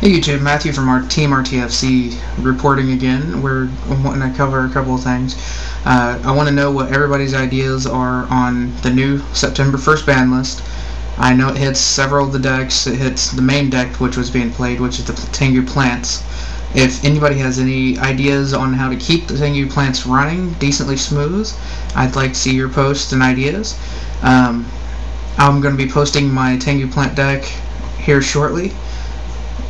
Hey YouTube, Matthew from our Team RTFC reporting again. We're wanting to cover a couple of things. I want to know what everybody's ideas are on the new September 1st ban list. I know it hits several of the decks. It hits the main deck which was being played, which is the Tengu plants. If anybody has any ideas on how to keep the Tengu plants running decently smooth, I'd like to see your posts and ideas. I'm going to be posting my Tengu plant deck here shortly,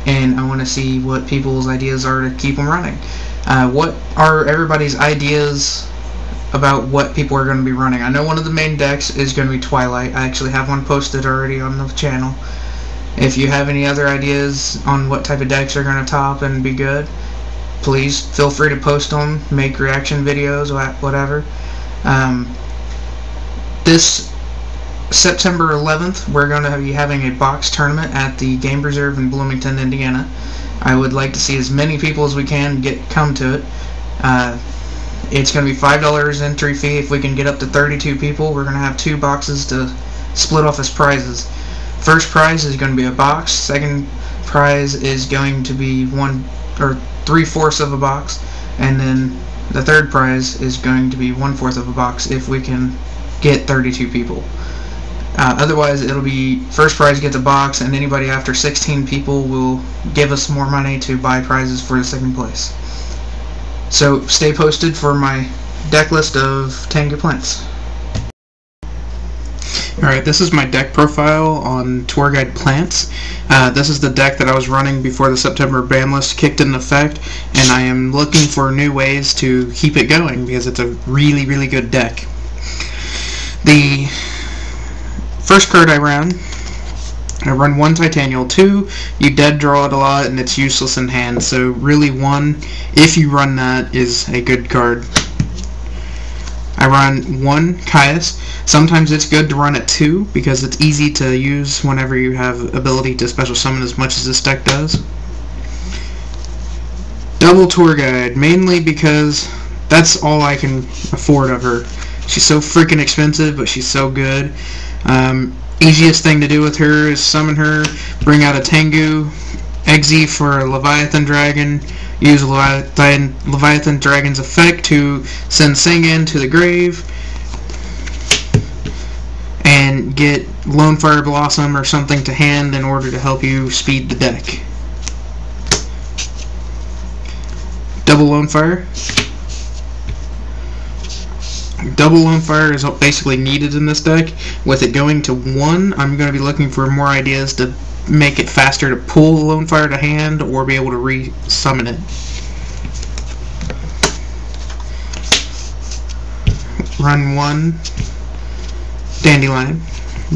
and I want to see what people's ideas are to keep them running. What are everybody's ideas about what people are going to be running? I know one of the main decks is going to be Twilight. I actually have one posted already on the channel. If you have any other ideas on what type of decks are going to top and be good, please feel free to post them, make reaction videos, whatever. This September 11th, we're going to be having a box tournament at the Game Preserve in Bloomington, Indiana. I would like to see as many people as we can come to it. It's going to be $5 entry fee. If we can get up to 32 people, we're going to have 2 boxes to split off as prizes. First prize is going to be a box. Second prize is going to be 1 or 3/4 of a box, and then the third prize is going to be 1/4 of a box if we can get 32 people. Otherwise, it'll be first prize gets a box, and anybody after 16 people will give us more money to buy prizes for the second place. So stay posted for my deck list of Tengu plants. Alright, this is my deck profile on Tour Guide Plants. This is the deck that I was running before the September ban list kicked into effect, and I am looking for new ways to keep it going because it's a really, really good deck. The first card I run 1 Tytannial. 2, you dead draw it a lot and it's useless in hand, so really 1, if you run that, is a good card. I run 1 Caius. Sometimes it's good to run at 2 because it's easy to use whenever you have ability to special summon as much as this deck does. Double Tour Guide, mainly because that's all I can afford of her. She's so freaking expensive, but she's so good. Easiest thing to do with her is summon her, bring out a Tengu, Exe for a Leviathan Dragon, use Leviathan Dragon's effect to send Sangan to the grave, and get Lonefire Blossom or something to hand in order to help you speed the deck. Double Lonefire. Double Lonefire is basically needed in this deck. With it going to 1, I'm going to be looking for more ideas to make it faster to pull Lonefire to hand or be able to re-summon it. Run 1 Dandylion.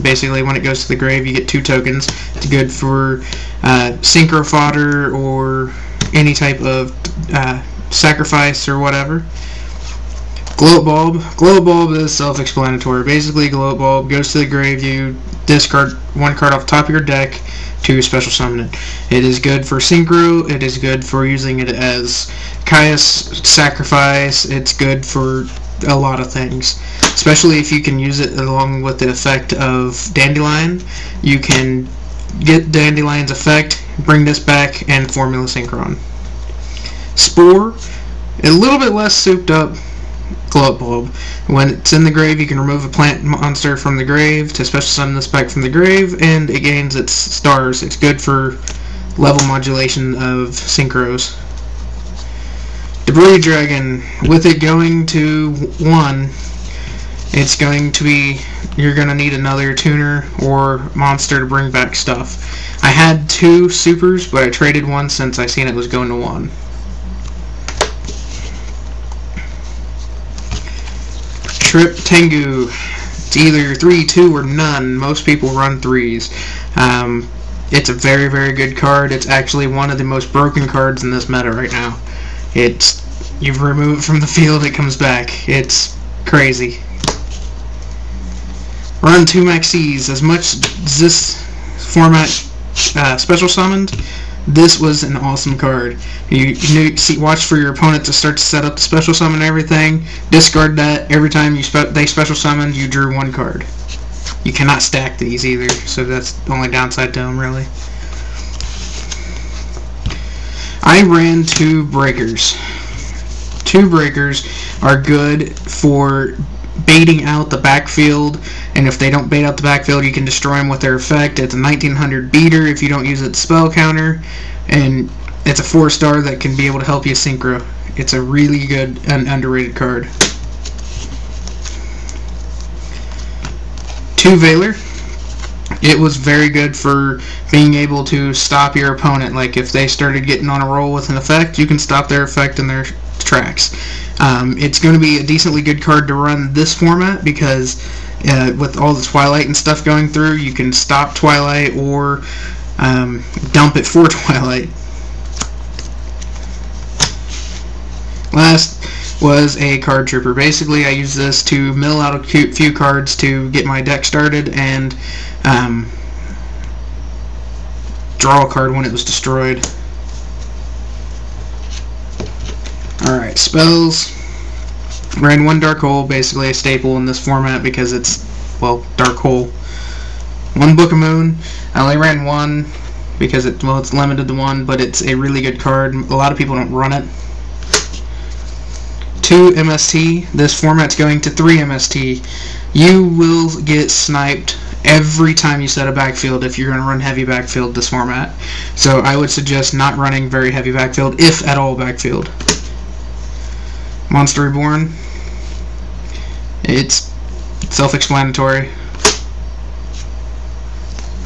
Basically, when it goes to the grave, you get 2 tokens. It's good for Syncro fodder or any type of sacrifice or whatever. Glow Bulb. Glow Bulb is self-explanatory. Basically, Glow Bulb goes to the grave, you discard 1 card off the top of your deck to special summon it. It is good for Syncro, it is good for using it as Caius sacrifice, it's good for a lot of things. Especially if you can use it along with the effect of Dandylion. You can get Dandylion's effect, bring this back, and Formula Synchron. Spore, a little bit less souped up Glow Bulb. When it's in the grave, you can remove a plant monster from the grave to special summon this back from the grave, and it gains its stars. It's good for level modulation of synchros. Debris Dragon, with it going to 1, it's going to be, you're going to need another tuner or monster to bring back stuff. I had 2 supers, but I traded 1 since I seen it was going to 1. Trip Tengu. It's either 3, 2, or none. Most people run 3s. It's a very, very good card. It's actually one of the most broken cards in this meta right now. You remove it from the field, it comes back. It's crazy. Run 2 Maxx. As much as this format special summoned, this was an awesome card. You watch for your opponent to start to set up the special summon and everything. Discard that. Every time they special summoned, you drew 1 card. You cannot stack these either, so that's the only downside to them, really. I ran 2 breakers. 2 breakers are good for baiting out the backfield, and if they don't bait out the backfield, you can destroy them with their effect. It's a 1900 beater if you don't use its spell counter, and it's a 4-star that can be able to help you synchro. It's a really good and underrated card. 2 Valor. It was very good for being able to stop your opponent. Like if they started getting on a roll with an effect, you can stop their effect in their tracks. It's going to be a decently good card to run this format because with all the Twilight and stuff going through, you can stop Twilight or dump it for Twilight. Last was a card trooper. Basically, I use this to mill out a few cards to get my deck started and draw a card when it was destroyed. Alright, spells. Ran 1 Dark Hole, basically a staple in this format because it's, well, Dark Hole. 1 Book of Moon. I only ran 1 because it's limited to 1, but it's a really good card. A lot of people don't run it. 2 MST. This format's going to 3 MST. You will get sniped every time you set a backfield if you're going to run heavy backfield this format. So I would suggest not running very heavy backfield, if at all backfield. Monster Reborn. It's self-explanatory.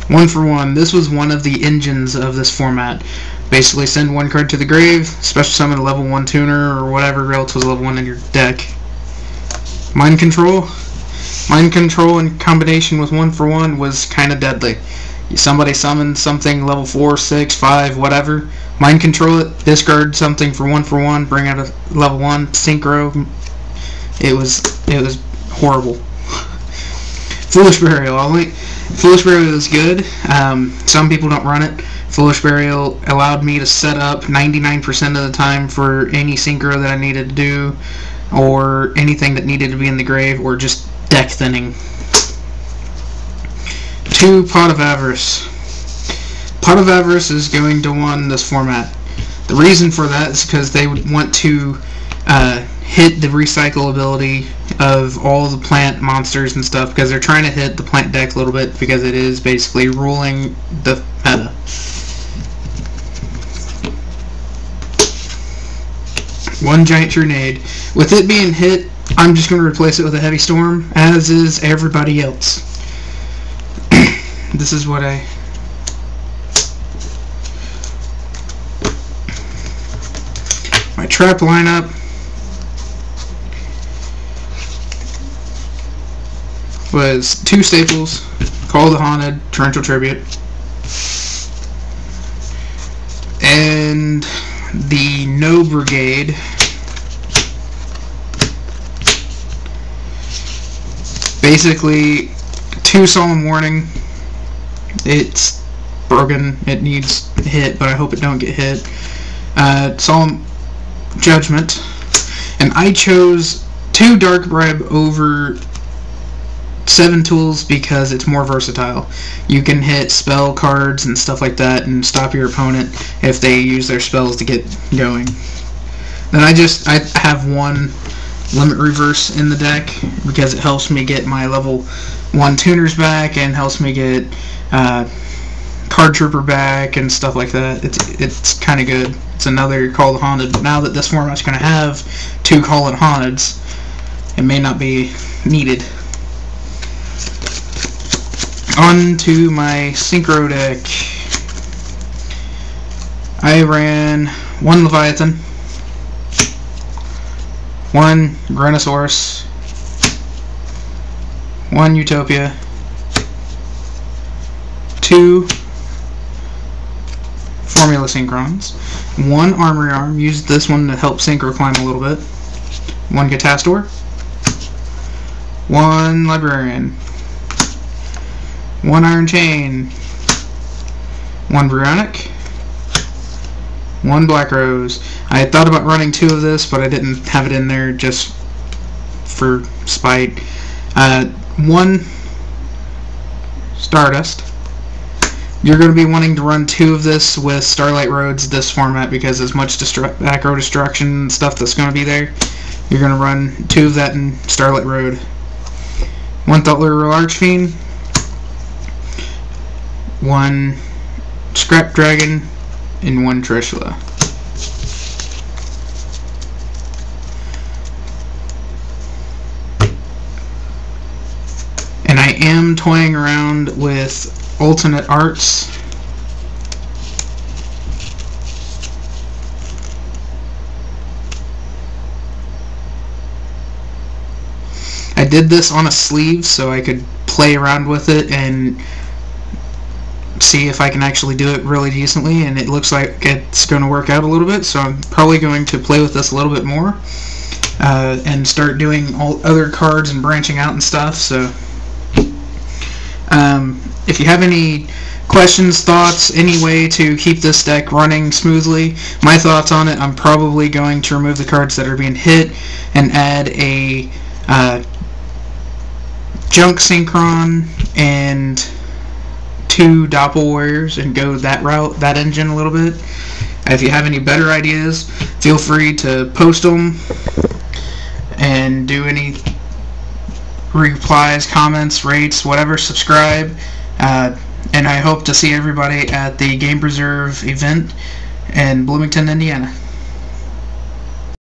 1 for 1. This was one of the engines of this format. Basically send 1 card to the grave, special summon a level 1 tuner or whatever else was level 1 in your deck. Mind Control. Mind Control in combination with 1 for 1 was kind of deadly. Somebody summoned something level 4, 6, 5, whatever. Mind Control it, discard something for 1 for 1, bring out a level 1, Syncro. It was horrible. Foolish Burial. Foolish Burial is good. Some people don't run it. Foolish Burial allowed me to set up 99% of the time for any Syncro that I needed to do, or anything that needed to be in the grave, or just deck thinning. 2 Pot of Avarice. Pot of Avarice is going to 1 this format. The reason for that is because they would want to hit the recycle ability of all the plant monsters and stuff, because they're trying to hit the plant deck a little bit because it is basically ruling the meta. One Giant Trunade. With it being hit, I'm just going to replace it with a Heavy Storm, as is everybody else. This is what my trap lineup. Was 2 staples, Call the Haunted, Torrential Tribute, and the No Brigade. Basically, 2 Solemn Warning. It's broken. It needs hit, but I hope it don't get hit. Solemn Judgment, and I chose 2 Dark Bribe over 7 tools because it's more versatile. You can hit spell cards and stuff like that and stop your opponent if they use their spells to get going. Then I have 1 Limit Reverse in the deck because it helps me get my level 1 tuners back and helps me get Card Trooper back and stuff like that. It's kind of good. It's another Call the Haunted, but now that this format's going to have 2 Call it Haunteds, it may not be needed. On to my Syncro deck. I ran 1 Leviathan, 1 Granosaurus, 1 Utopia, 2 Formula Synchrons, 1 Armory Arm, used this one to help Syncro climb a little bit, 1 Catastor, 1 Librarian, 1 Iron Chain, 1 Bryonic, 1 Black Rose. I had thought about running 2 of this, but I didn't have it in there just for spite. 1 Stardust, You're going to be wanting to run 2 of this with Starlight Roads this format because as much macro destruction stuff that's going to be there, you're going to run 2 of that in Starlight Road. 1 Thoughtlure Archfiend, 1 Scrap Dragon, and 1 Trishula. And I am toying around with alternate arts. I did this on a sleeve so I could play around with it and see if I can actually do it really decently, and it looks like it's going to work out a little bit, so I'm probably going to play with this a little bit more and start doing all other cards and branching out and stuff. So if you have any questions, thoughts, any way to keep this deck running smoothly, my thoughts on it, I'm probably going to remove the cards that are being hit and add a Junk Synchron and 2 Doppel Warriors and go that route, that engine a little bit. If you have any better ideas, feel free to post them and do any replies, comments, rates, whatever, subscribe. And I hope to see everybody at the Game Preserve event in Bloomington, Indiana.